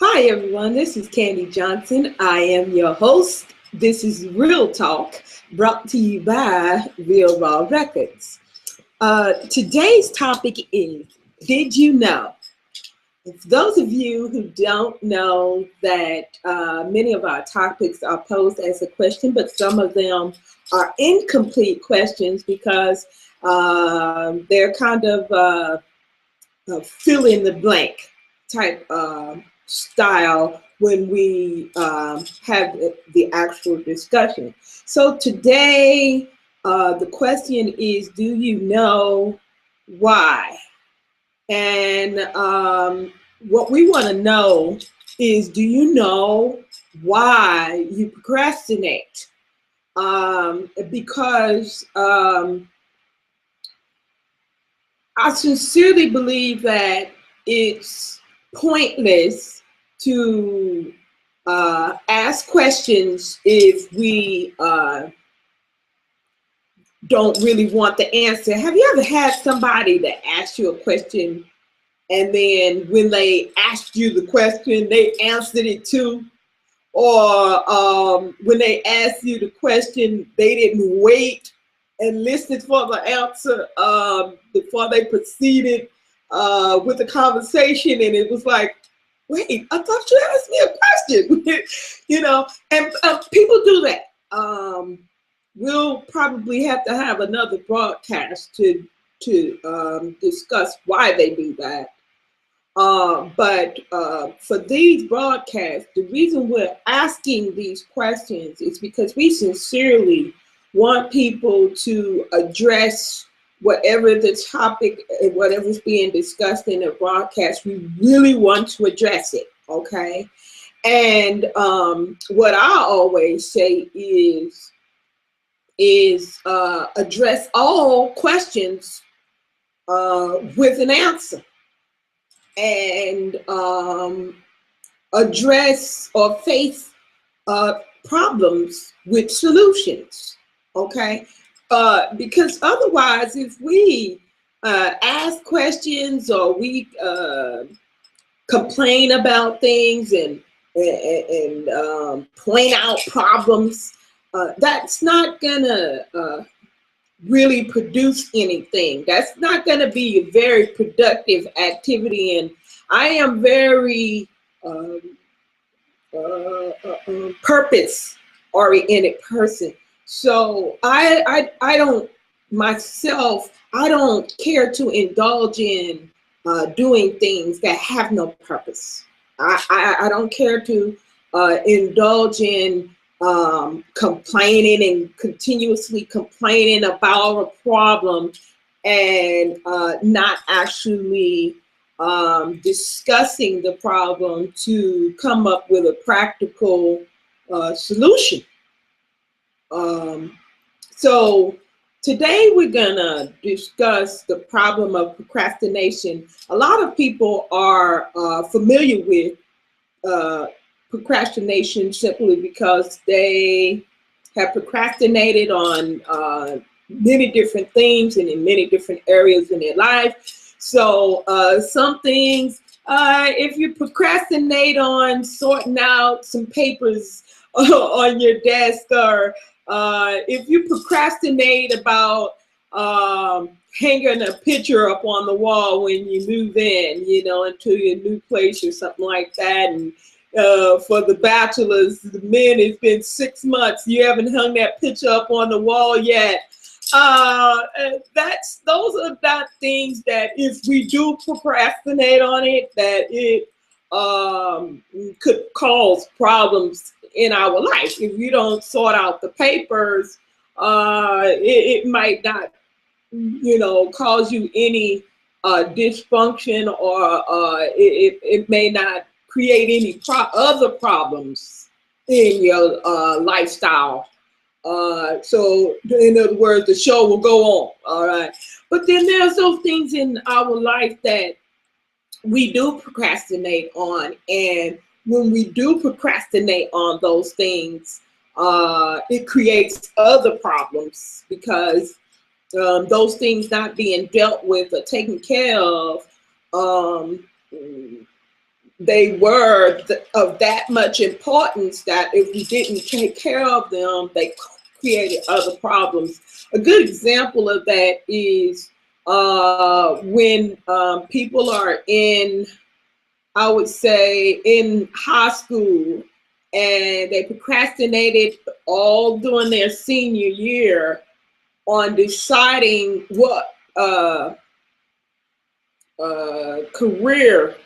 Hi everyone, this is Candy Johnson. I am your host. This is Real Talk, brought to you by Real Raw Records. Today's topic is, did you know? For those of you who don't know that many of our topics are posed as a question, but some of them are incomplete questions because they're kind of fill in the blank type style when we have the actual discussion. So today, the question is, do you know why? And what we want to know is, do you know why you procrastinate? Because I sincerely believe that it's pointless to ask questions if we don't really want the answer. Have you ever had somebody that asked you a question and then when they asked you the question, they answered it too? Or when they asked you the question, they didn't wait and listen for the answer before they proceeded with the conversation, and it was like, wait, I thought you asked me a question. And people do that. We'll probably have to have another broadcast to discuss why they do that. But for these broadcasts, the reason we're asking these questions is because we sincerely want people to address whatever the topic, whatever's being discussed in the broadcast. We really want to address it, okay? And what I always say is address all questions with an answer. And address or face problems with solutions, okay? Because otherwise, if we ask questions or we complain about things and point out problems, that's not gonna really produce anything. That's not going to be a very productive activity. And I am very purpose-oriented person. So I don't myself, I don't care to indulge in doing things that have no purpose. I don't care to indulge in complaining and continuously complaining about a problem and not actually discussing the problem to come up with a practical solution. So today we're gonna discuss the problem of procrastination. A lot of people are familiar with procrastination simply because they have procrastinated on many different things and in many different areas in their life. So some things, if you procrastinate on sorting out some papers on your desk, or if you procrastinate about hanging a picture up on the wall when you move in, into your new place or something like that, and for the bachelors, the men, it's been 6 months. You haven't hung that picture up on the wall yet. Those are not things that if we do procrastinate on it, that it could cause problems in our life. If you don't sort out the papers, it might not, cause you any dysfunction, or it may not create any other problems in your lifestyle. So in other words, the show will go on, all right? But then there's those things in our life that we do procrastinate on, and when we do procrastinate on those things, it creates other problems because those things not being dealt with or taken care of they were of that much importance that if we didn't take care of them, they created other problems. A good example of that is when people are in, I would say, in high school, and they procrastinated all during their senior year on deciding what career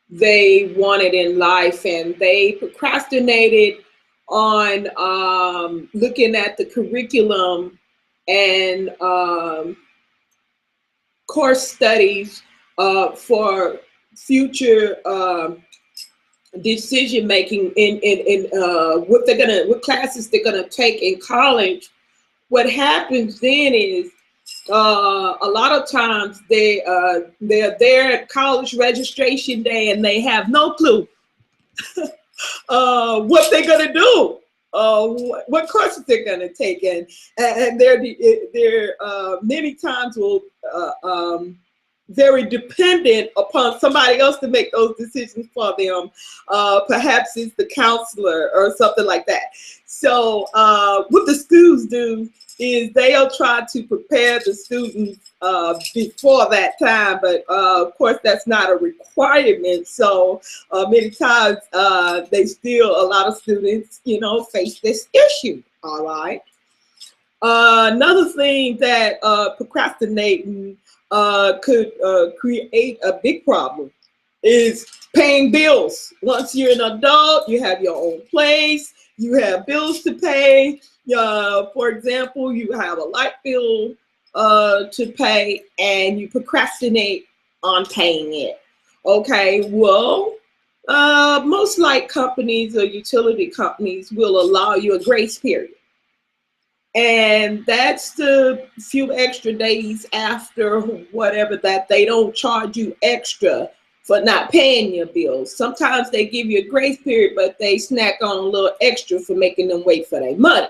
they wanted in life, and they procrastinated on looking at the curriculum and course studies for future decision making in what classes they're gonna take in college. What happens then is a lot of times they're there at college registration day and they have no clue what they're gonna do, what courses they're gonna take, and they're many times will very dependent upon somebody else to make those decisions for them. Perhaps it's the counselor or something like that. So what the schools do is they'll try to prepare the students before that time, but of course that's not a requirement. So many times a lot of students, face this issue. All right. Another thing that procrastinating could create a big problem is paying bills. Once you're an adult, you have your own place, you have bills to pay. For example, you have a light bill to pay and you procrastinate on paying it. Okay, well, most light companies or utility companies will allow you a grace period. And that's the few extra days after whatever that they don't charge you extra for not paying your bills. Sometimes they give you a grace period, but they snack on a little extra for making them wait for their money.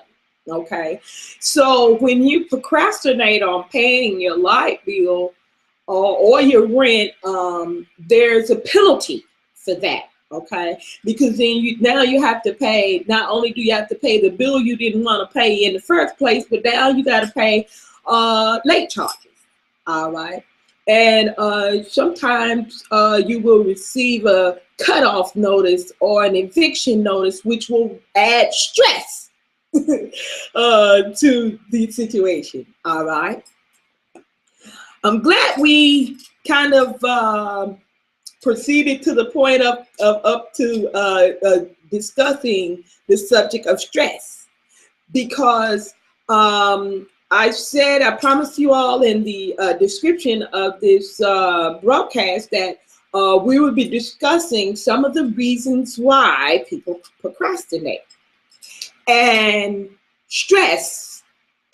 Okay, so when you procrastinate on paying your light bill or your rent, there's a penalty for that. Okay, because then now you have to pay. Not only do you have to pay the bill you didn't want to pay in the first place, but now you got to pay late charges. All right, and sometimes you will receive a cutoff notice or an eviction notice, which will add stress to the situation. All right, I'm glad we kind of proceeded to the point of up to discussing the subject of stress, because I promised you all in the description of this broadcast that we would be discussing some of the reasons why people procrastinate. And stress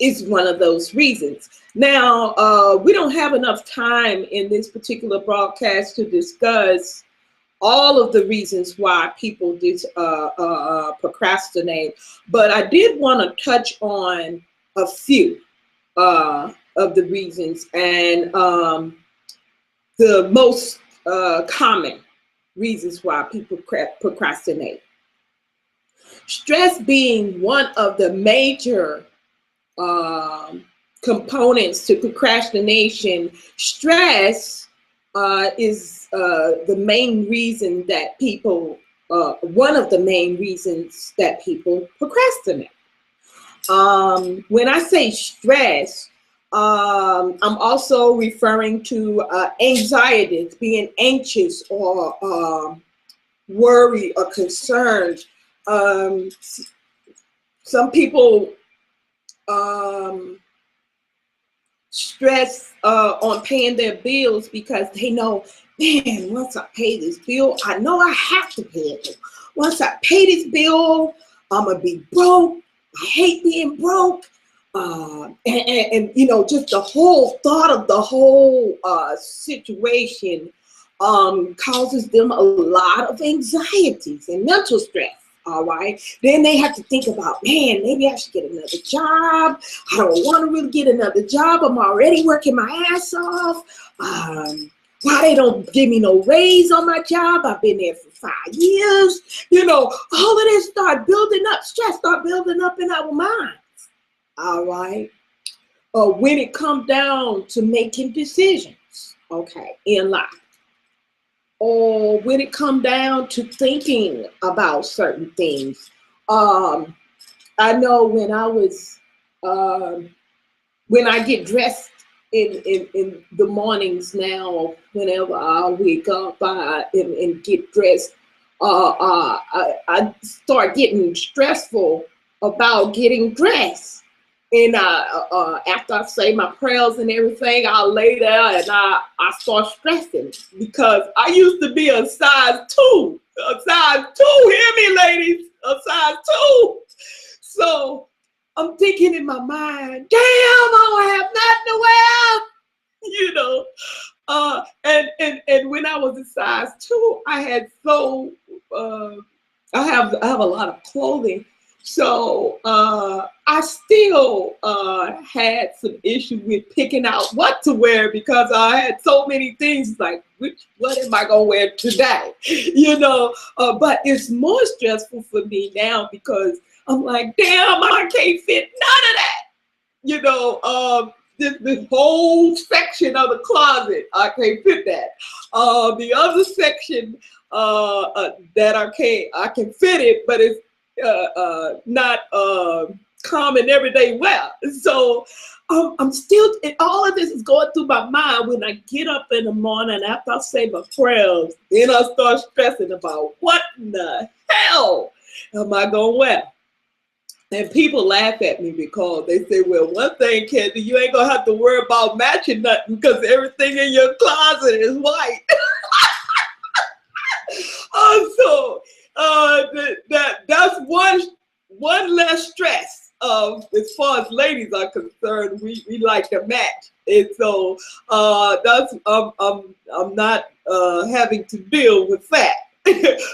is one of those reasons. Now, we don't have enough time in this particular broadcast to discuss all of the reasons why people procrastinate, but I did want to touch on a few of the reasons, and the most common reasons why people procrastinate. Stress being one of the major components to procrastination. Stress is the main reason that people, one of the main reasons that people procrastinate. When I say stress, I'm also referring to anxiety, being anxious or worried or concerned. Some people stress on paying their bills because they know, man, once I pay this bill, I know I have to pay it. Once I pay this bill, I'm gonna be broke. I hate being broke. And just the whole thought of the whole situation causes them a lot of anxieties and mental stress. All right. Then they have to think about, man, maybe I should get another job. I don't want to really get another job. I'm already working my ass off. Why they don't give me no raise on my job? I've been there for 5 years. You know, all of this start building up, stress start building up in our minds. All right. When it comes down to making decisions, okay, in life, or when it comes down to thinking about certain things. I know when I was, when I get dressed in the mornings now, whenever I wake up and get dressed, I start getting stressful about getting dressed. And after I say my prayers and everything, I'll lay there and I start stressing because I used to be a size 2. A size 2, hear me, ladies? A size 2. So I'm thinking in my mind, damn, I don't have nothing to wear. You know, and when I was a size 2, I had I have a lot of clothing. So I still had some issue with picking out what to wear because I had so many things like, what am I gonna wear today? You know, but it's more stressful for me now because I'm like, damn, I can't fit none of that. You know, this whole section of the closet, I can't fit that. The other section that I can fit it, but it's not common everyday wear. So I'm still, and all of this is going through my mind when I get up in the morning after I say my prayers. Then I start stressing about what in the hell am I gonna wear? And people laugh at me because they say, well, one thing, Candy, you ain't gonna have to worry about matching nothing because everything in your closet is white. So that's one less stress as far as ladies are concerned. We like to match, and so that's I'm not having to deal with that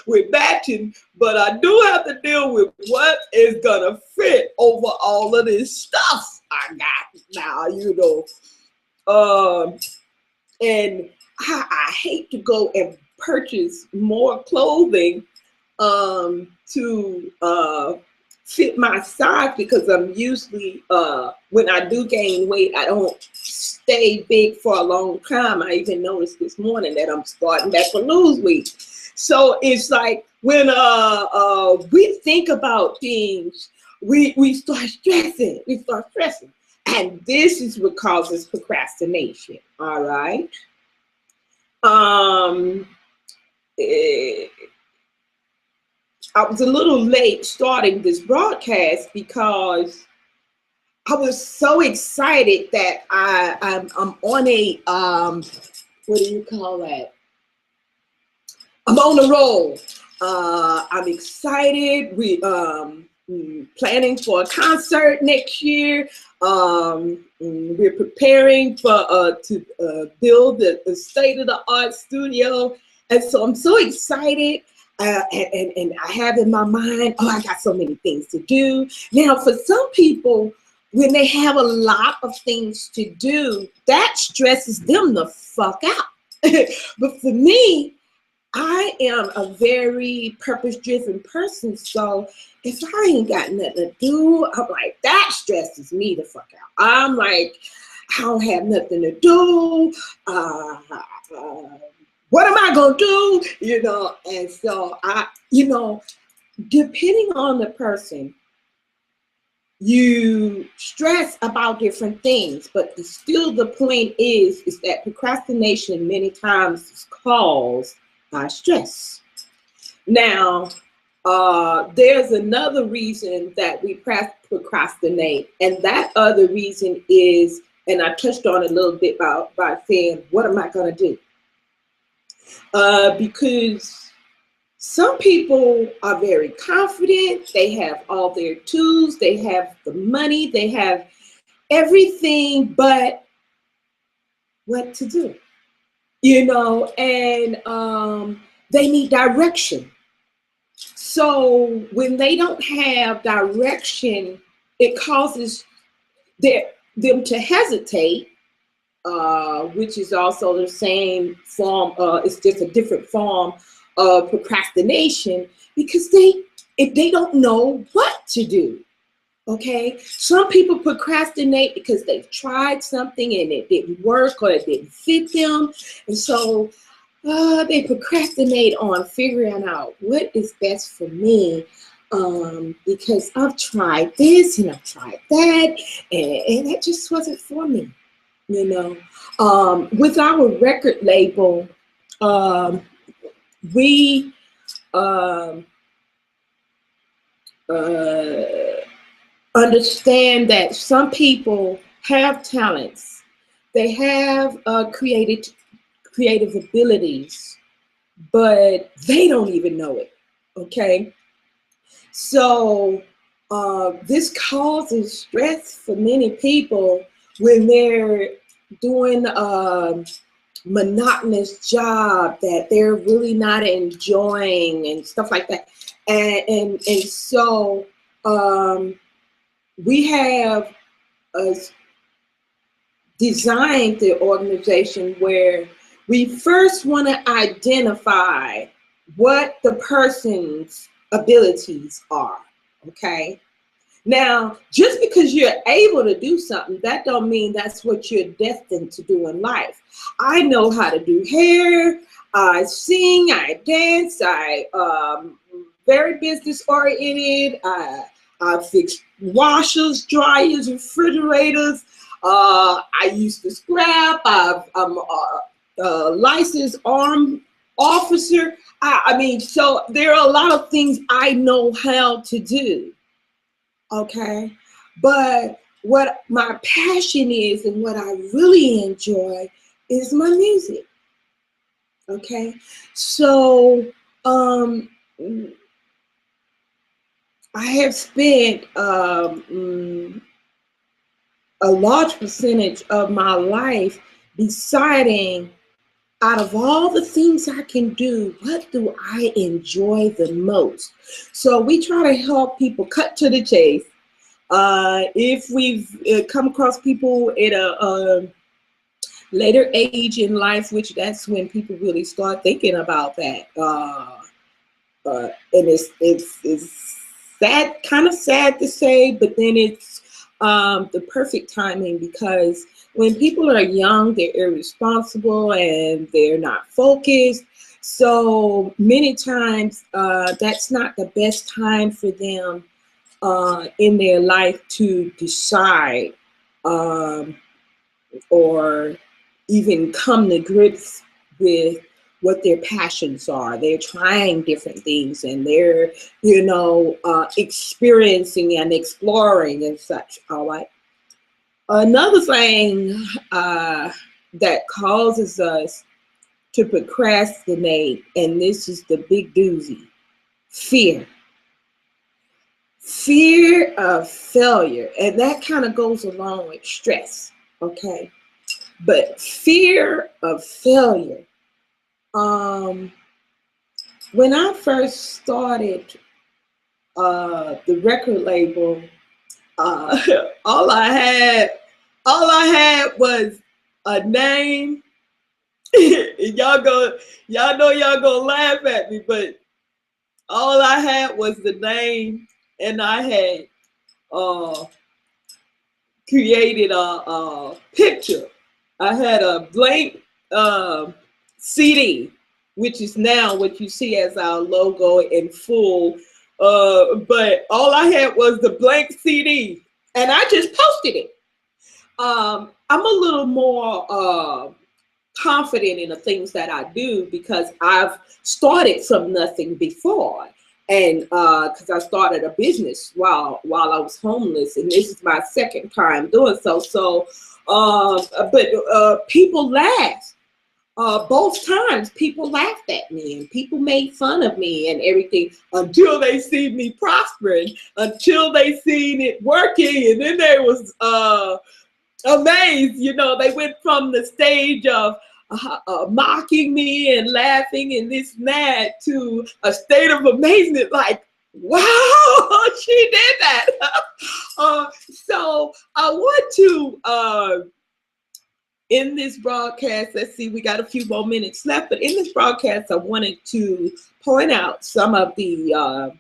with matching, but I do have to deal with what is gonna fit over all of this stuff I got now, you know. And I hate to go and purchase more clothing to fit my size because I'm usually, when I do gain weight, I don't stay big for a long time. I even noticed this morning that I'm starting back to lose weight. So it's like when we think about things, we start stressing. We start stressing. And this is what causes procrastination. All right. I was a little late starting this broadcast because I was so excited that I'm on a what do you call that? I'm on the roll. I'm excited. We planning for a concert next year. We're preparing for to build the state-of-the-art studio, and so I'm so excited. And I have in my mind, oh, I got so many things to do. Now, for some people, when they have a lot of things to do, that stresses them the fuck out. But for me, I am a very purpose-driven person, so if I ain't got nothing to do, I'm like, that stresses me the fuck out. I'm like, I don't have nothing to do. What am I gonna do? You know, and so you know, depending on the person, you stress about different things, but still the point is that procrastination many times is caused by stress. Now, there's another reason that we procrastinate, and that other reason is, and I touched on it a little bit by saying, what am I gonna do? Because some people are very confident, they have all their tools, they have the money, they have everything, but what to do? You know, and they need direction. So when they don't have direction, it causes them to hesitate which is also the same form. It's just a different form of procrastination because if they don't know what to do. Okay, some people procrastinate because they've tried something and it didn't work or it didn't fit them, and so they procrastinate on figuring out what is best for me, because I've tried this and I've tried that, and that just wasn't for me, you know. With our record label, we understand that some people have talents, they have creative abilities, but they don't even know it. Okay, so this causes stress for many people when they're doing a monotonous job that they're really not enjoying and stuff like that, and so we have designed the organization where we first want to identify what the person's abilities are. Okay, now just because you're able to do something, that don't mean that's what you're destined to do in life. I know how to do hair, I sing, I dance, I very business oriented, I fix washers, dryers, refrigerators. I used to scrap. I'm a licensed armed officer. I mean, so there are a lot of things I know how to do. Okay, but what my passion is and what I really enjoy is my music. Okay, so I have spent a large percentage of my life deciding, out of all the things I can do, what do I enjoy the most? So we try to help people cut to the chase. If we've come across people at a later age in life, which that's when people really start thinking about that. And it's sad, kind of sad to say, but then it's the perfect timing, because when people are young, they're irresponsible and they're not focused. So many times that's not the best time for them in their life to decide or even come to grips with what their passions are. They're trying different things and they're, experiencing and exploring and such. All right. Another thing that causes us to procrastinate, and this is the big doozy, fear. Fear of failure. And that kind of goes along with stress. Okay. But fear of failure. When I first started the record label, all I had was a name. y'all know y'all gonna laugh at me, but all I had was the name, and I had created a picture. I had a blank CD, which is now what you see as our logo in full. But all I had was the blank CD, and I just posted it. I'm a little more confident in the things that I do because I've started from nothing before, and because I started a business while I was homeless, and this is my second time doing so. So, but people laugh. Both times people laughed at me and people made fun of me and everything until they see me prospering, until they seen it working, and then they was amazed. They went from the stage of mocking me and laughing and this and that to a state of amazement, like, wow, she did that. So I want to in this broadcast, let's see, we got a few more minutes left, but in this broadcast, I wanted to point out some of the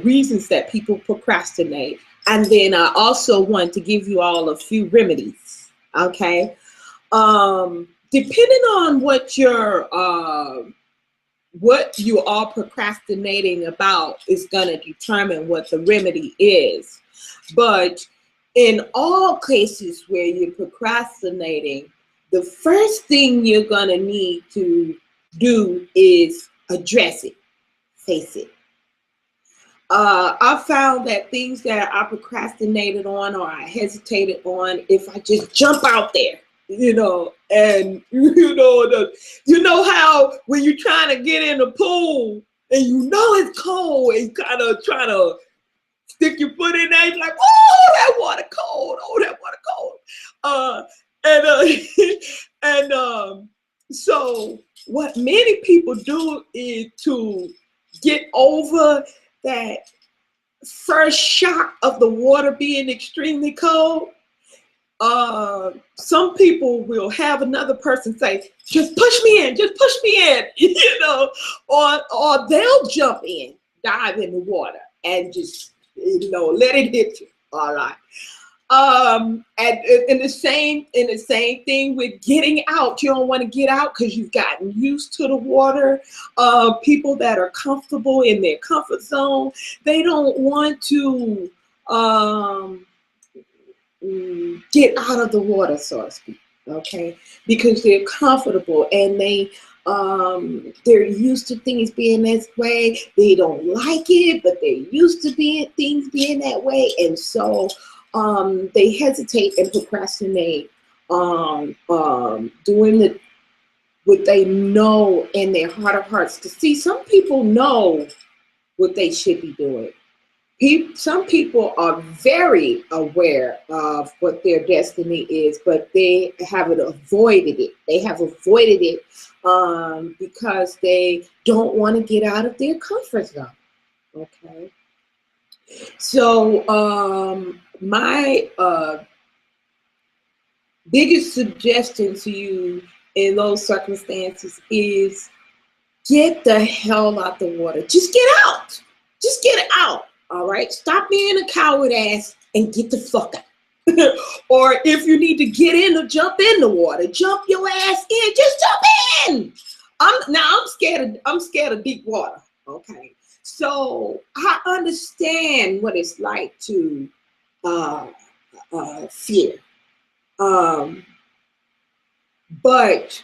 reasons that people procrastinate. And then I also want to give you all a few remedies, okay? Depending on what you are procrastinating about is going to determine what the remedy is. But in all cases where you're procrastinating, the first thing you're going to need to do is address it, face it. I found that things that I procrastinated on or I hesitated on, if I just jump out there, and you know how when you're trying to get in the pool and it's cold and you kind of trying to stick your foot in there, you're like, oh, that water cold, so what many people do is to get over that first shock of the water being extremely cold. Some people will have another person say, just push me in, or they'll jump in, dive in the water and just, let it hit you. All right. And in the same thing with getting out. You don't want to get out because you've gotten used to the water. People that are comfortable in their comfort zone, they don't want to get out of the water, so to speak, okay? Because they're comfortable and they're used to things being this way. They don't like it, but they're used to things being that way, and so they hesitate and procrastinate doing what they know in their heart of hearts. To see, some people know what they should be doing. Some people are very aware of what their destiny is, but they haven't avoided it. They have avoided it because they don't want to get out of their comfort zone. Okay. So my biggest suggestion to you in those circumstances is get the hell out the water. Just get out. Just get out. All right. Stop being a coward ass and get the fuck out. Or if you need to get in or jump in the water, jump your ass in. Just jump in. I'm scared of deep water. Okay. So I understand what it's like to fear. But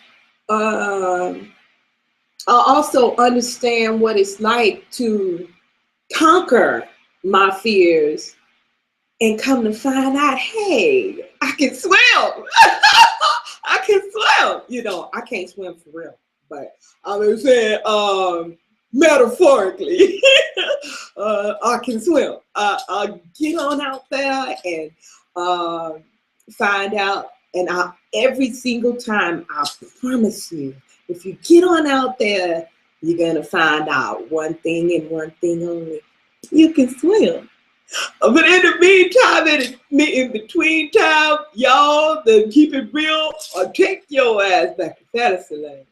I also understand what it's like to conquer my fears and come to find out, hey, I can swim. I can swim. I can't swim for real, but I'm saying metaphorically, I can swim. I'll get on out there and find out. And every single time, I promise you, if you get on out there, you're going to find out one thing and one thing only. You can swim. But in the meantime, in between time, y'all, then keep it real or take your ass back to fantasy land.